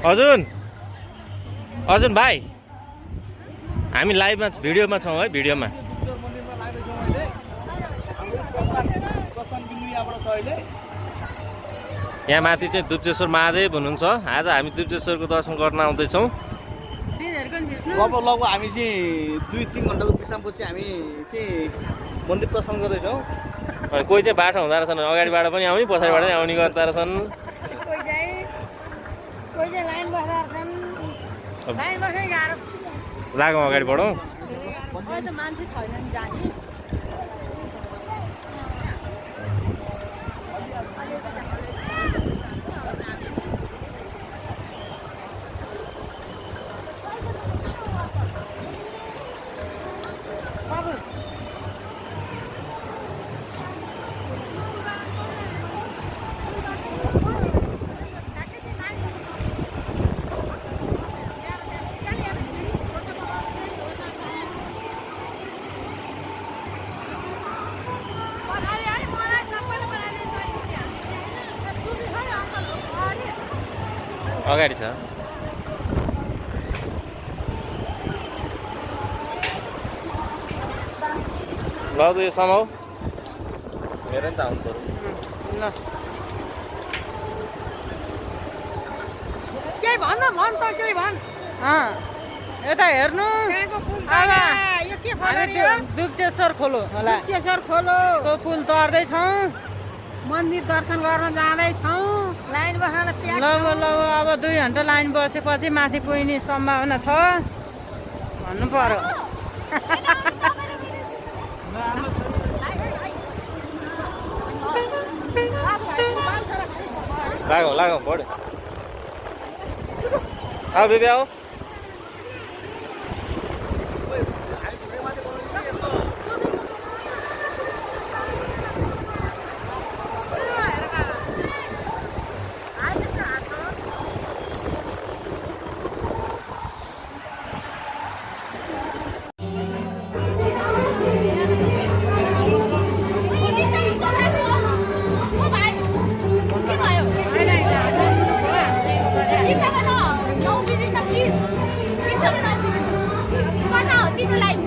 अर्जुन भाइ हामी लाइभमा भिडियोमा छौँ है भिडियोमा यहाँ माथि चाहिँ दुप्चेश्वर महादेव हुनुहुन्छ आज हामी दुप्चेश्वरको दर्शन गर्न आउँदैछौँ लगभग हामी चाहिँ 2-3 घन्टाको विश्रामपछि हामी चाहिँ मन्दिर दर्शन गर्दैछौँ अनि कोही चाहिँ बाटो हुँदो रहेछन् अगाडिबाट पनि आउने पछाडिबाट पनि आउने गर्दा रहेछन् लागौँ अगाडि बढौँ अगाडि छ ल त यो समाउ मेरो नि त आउनु पर्यो ल केही भन त केही भन यता हेर्नु दुप्चेश्वर खोलो होला दुप्चेश्वर खोलो पुल तर्दैछौँ मन्दिर दर्शन गर्न जाँदैछौँ लाइन बस्न ल अब 2 घन्टा लाइन बसेपछि माथि पुग्ने सम्भावना छ भन्नु पर्यो लागौँ बढ्यो आऊ बेबी आऊ People like